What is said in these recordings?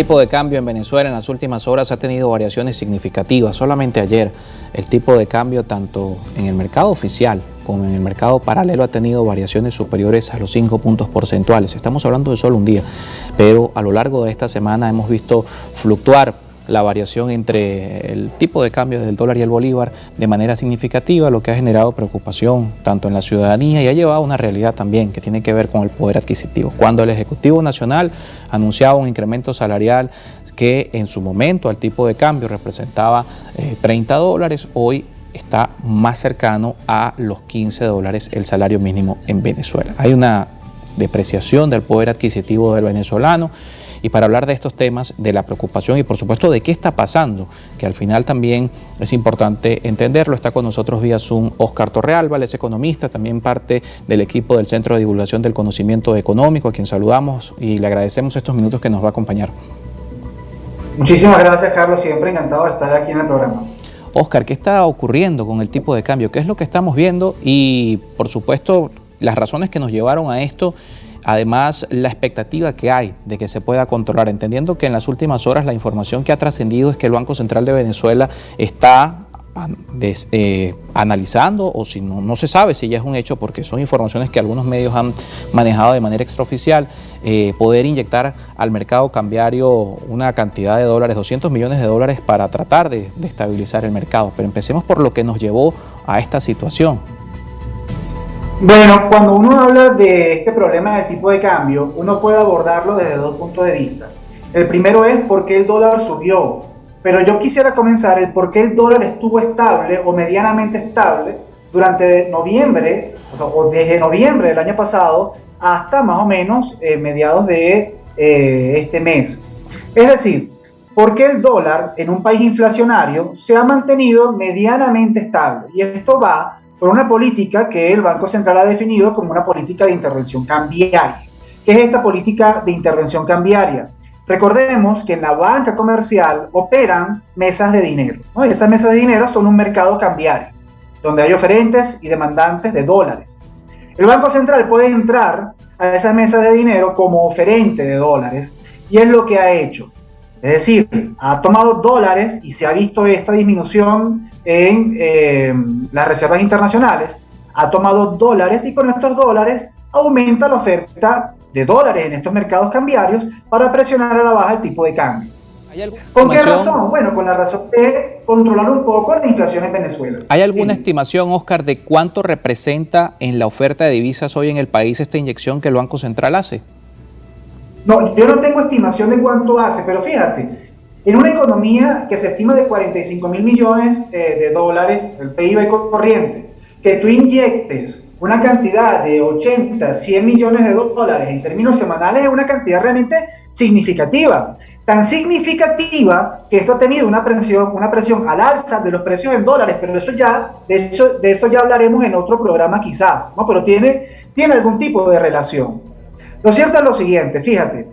tipo de cambio en Venezuela en las últimas horas ha tenido variaciones significativas. Solamente ayer el tipo de cambio tanto en el mercado oficial como en el mercado paralelo ha tenido variaciones superiores a los 5 puntos porcentuales. Estamos hablando de solo un día, pero a lo largo de esta semana hemos visto fluctuar la variación entre el tipo de cambio del dólar y el bolívar de manera significativa, lo que ha generado preocupación tanto en la ciudadanía y ha llevado a una realidad también que tiene que ver con el poder adquisitivo. Cuando el Ejecutivo Nacional anunciaba un incremento salarial que en su momento al tipo de cambio representaba $30, hoy está más cercano a los $15 el salario mínimo en Venezuela. Hay una depreciación del poder adquisitivo del venezolano. Y para hablar de estos temas, de la preocupación y por supuesto de qué está pasando, que al final también es importante entenderlo, está con nosotros vía Zoom Óscar Torrealba, él es economista, también parte del equipo del Centro de Divulgación del Conocimiento Económico, a quien saludamos y le agradecemos estos minutos que nos va a acompañar. Muchísimas gracias, Carlos, siempre encantado de estar aquí en el programa. Óscar, ¿qué está ocurriendo con el tipo de cambio? ¿Qué es lo que estamos viendo? Y por supuesto, las razones que nos llevaron a esto. Además, la expectativa que hay de que se pueda controlar, entendiendo que en las últimas horas la información que ha trascendido es que el Banco Central de Venezuela está analizando, o si no se sabe si ya es un hecho, porque son informaciones que algunos medios han manejado de manera extraoficial, poder inyectar al mercado cambiario una cantidad de dólares, 200 millones de dólares para tratar de estabilizar el mercado. Pero empecemos por lo que nos llevó a esta situación. Bueno, cuando uno habla de este problema del tipo de cambio, uno puede abordarlo desde dos puntos de vista. El primero es por qué el dólar subió, pero yo quisiera comenzar el por qué el dólar estuvo estable o medianamente estable durante noviembre, o desde noviembre del año pasado hasta más o menos mediados de este mes. Es decir, ¿por qué el dólar en un país inflacionario se ha mantenido medianamente estable? Y esto va por una política que el Banco Central ha definido como una política de intervención cambiaria. ¿Qué es esta política de intervención cambiaria? Recordemos que en la banca comercial operan mesas de dinero, ¿no? Y esas mesas de dinero son un mercado cambiario, donde hay oferentes y demandantes de dólares. El Banco Central puede entrar a esas mesas de dinero como oferente de dólares, y es lo que ha hecho. Es decir, ha tomado dólares y se ha visto esta disminución en las reservas internacionales, ha tomado dólares y con estos dólares aumenta la oferta de dólares en estos mercados cambiarios para presionar a la baja el tipo de cambio. ¿Con qué razón? Bueno, con la razón de controlar un poco la inflación en Venezuela. ¿Hay alguna estimación, Óscar, de cuánto representa en la oferta de divisas hoy en el país esta inyección que el Banco Central hace? No, yo no tengo estimación de cuánto hace, pero fíjate, en una economía que se estima de 45 mil millones de dólares, el PIB corriente, que tú inyectes una cantidad de 80, 100 millones de dólares en términos semanales es una cantidad realmente significativa. Tan significativa que esto ha tenido una presión al alza de los precios en dólares, pero de eso ya hablaremos en otro programa quizás, ¿no? Pero tiene algún tipo de relación. Lo cierto es lo siguiente, fíjate.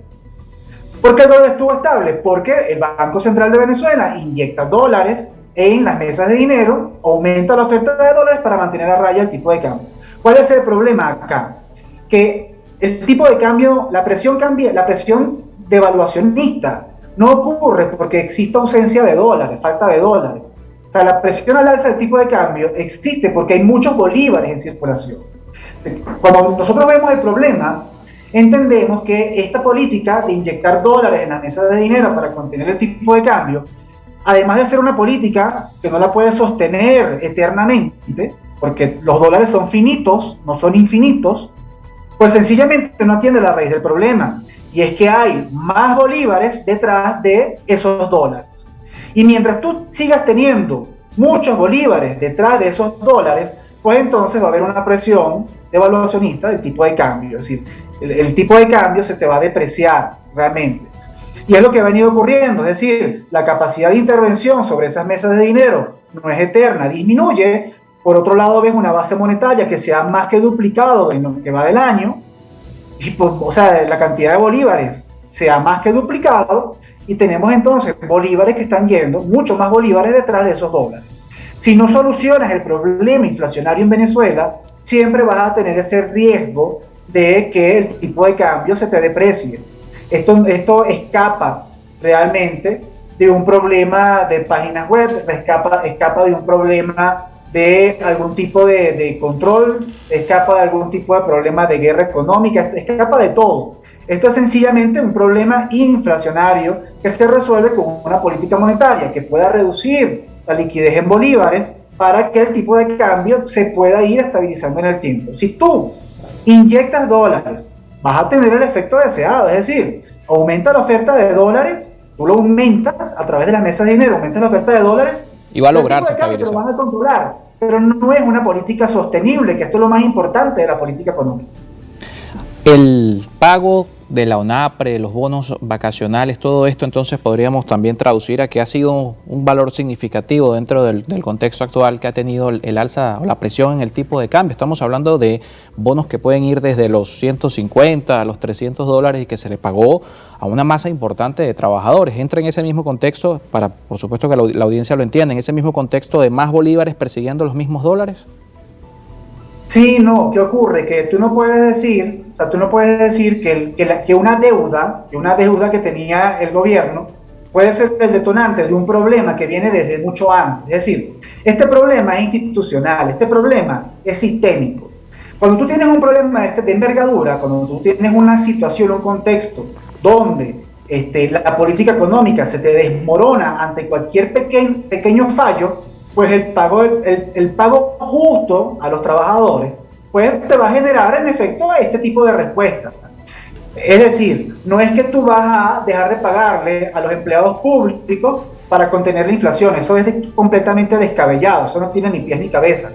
¿Por qué el dólar estuvo estable? Porque el Banco Central de Venezuela inyecta dólares en las mesas de dinero, aumenta la oferta de dólares para mantener a raya el tipo de cambio. ¿Cuál es el problema acá? Que el tipo de cambio, la presión devaluacionista no ocurre porque existe ausencia de dólares, falta de dólares. O sea, la presión al alza del tipo de cambio existe porque hay muchos bolívares en circulación. Cuando nosotros vemos el problema, entendemos que esta política de inyectar dólares en las mesas de dinero para contener el tipo de cambio, además de ser una política que no la puede sostener eternamente, porque los dólares son finitos, no son infinitos, pues sencillamente no atiende la raíz del problema, y es que hay más bolívares detrás de esos dólares. Y mientras tú sigas teniendo muchos bolívares detrás de esos dólares, pues entonces va a haber una presión devaluacionista del tipo de cambio, es decir, el tipo de cambio se te va a depreciar realmente. Y es lo que ha venido ocurriendo, es decir, la capacidad de intervención sobre esas mesas de dinero no es eterna, disminuye. Por otro lado, ves una base monetaria que se ha más que duplicado en lo que va del año, y pues, o sea, la cantidad de bolívares se ha más que duplicado, y tenemos entonces bolívares que están yendo, muchos más bolívares detrás de esos dólares. Si no solucionas el problema inflacionario en Venezuela, siempre vas a tener ese riesgo de que el tipo de cambio se te deprecie. Esto escapa realmente de un problema de páginas web, escapa de un problema de algún tipo de control, escapa de algún tipo de problema de guerra económica, escapa de todo. Esto es sencillamente un problema inflacionario que se resuelve con una política monetaria que pueda reducir la liquidez en bolívares para que el tipo de cambio se pueda ir estabilizando en el tiempo. Si tú inyectas dólares, vas a tener el efecto deseado, es decir, aumenta la oferta de dólares, tú lo aumentas a través de las mesas de dinero, aumentas la oferta de dólares y va a lograrse estabilizar. Lo van a controlar, pero no es una política sostenible, que esto es lo más importante de la política económica. El pago de la ONAPRE, los bonos vacacionales, todo esto entonces podríamos también traducir a que ha sido un valor significativo dentro del contexto actual que ha tenido el alza o la presión en el tipo de cambio. Estamos hablando de bonos que pueden ir desde los 150 a los $300 y que se le pagó a una masa importante de trabajadores. Entra en ese mismo contexto, para por supuesto que la audiencia lo entienda, en ese mismo contexto de más bolívares persiguiendo los mismos dólares. Sí, no, ¿qué ocurre? Que tú no puedes decir, que una deuda que tenía el gobierno puede ser el detonante de un problema que viene desde mucho antes. Es decir, este problema es institucional, este problema es sistémico. Cuando tú tienes un problema de envergadura, cuando tú tienes una situación, un contexto donde la política económica se te desmorona ante cualquier pequeño fallo, pues el pago justo a los trabajadores, pues te va a generar en efecto este tipo de respuesta. Es decir, no es que tú vas a dejar de pagarle a los empleados públicos para contener la inflación, eso es completamente descabellado, eso no tiene ni pies ni cabeza.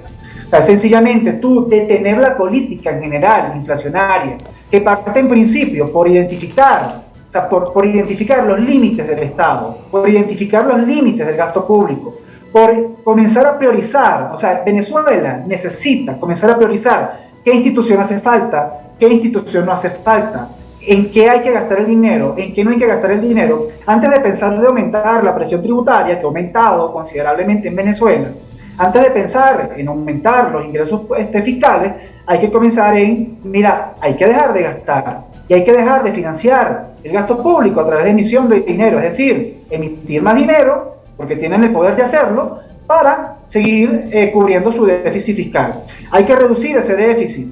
O sea, sencillamente tú detener la política en general, inflacionaria, que parte en principio por identificar, por identificar los límites del Estado, por identificar los límites del gasto público, por comenzar a priorizar. O sea, Venezuela necesita comenzar a priorizar qué institución hace falta, qué institución no hace falta, en qué hay que gastar el dinero, en qué no hay que gastar el dinero, antes de pensar de aumentar la presión tributaria, que ha aumentado considerablemente en Venezuela. Antes de pensar en aumentar los ingresos fiscales, hay que comenzar en, mira, hay que dejar de gastar y hay que dejar de financiar el gasto público a través de emisión de dinero, es decir, emitir más dinero, porque tienen el poder de hacerlo, para seguir cubriendo su déficit fiscal. Hay que reducir ese déficit,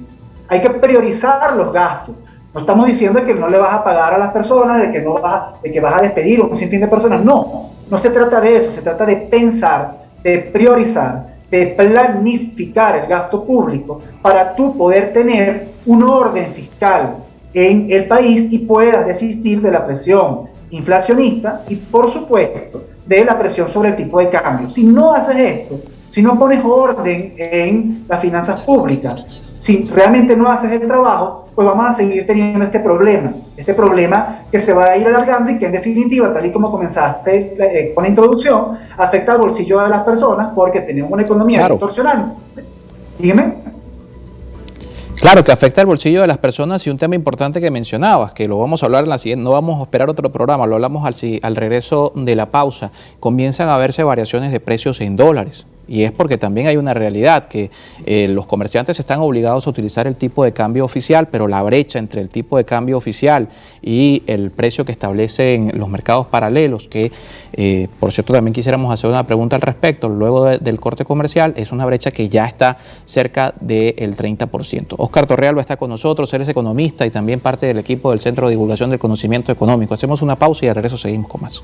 hay que priorizar los gastos. No estamos diciendo que no le vas a pagar a las personas, de que vas a despedir un sinfín de personas. No se trata de eso, se trata de pensar, de priorizar, de planificar el gasto público para tú poder tener un orden fiscal en el país y puedas desistir de la presión inflacionista y, por supuesto, de la presión sobre el tipo de cambio. Si no haces esto, si no pones orden en las finanzas públicas, si realmente no haces el trabajo, pues vamos a seguir teniendo este problema que se va a ir alargando y que en definitiva, tal y como comenzaste con la introducción, afecta al bolsillo de las personas porque tenemos una economía distorsionante. Dígame. Claro, que afecta el bolsillo de las personas, y un tema importante que mencionabas, que lo vamos a hablar en la siguiente, no vamos a esperar otro programa, lo hablamos al regreso de la pausa. Comienzan a verse variaciones de precios en dólares. Y es porque también hay una realidad que los comerciantes están obligados a utilizar el tipo de cambio oficial, pero la brecha entre el tipo de cambio oficial y el precio que establecen los mercados paralelos, que por cierto también quisiéramos hacer una pregunta al respecto, luego del corte comercial, es una brecha que ya está cerca del 30%. Óscar Torrealba está con nosotros, él es economista y también parte del equipo del Centro de Divulgación del Conocimiento Económico. Hacemos una pausa y al regreso seguimos con más.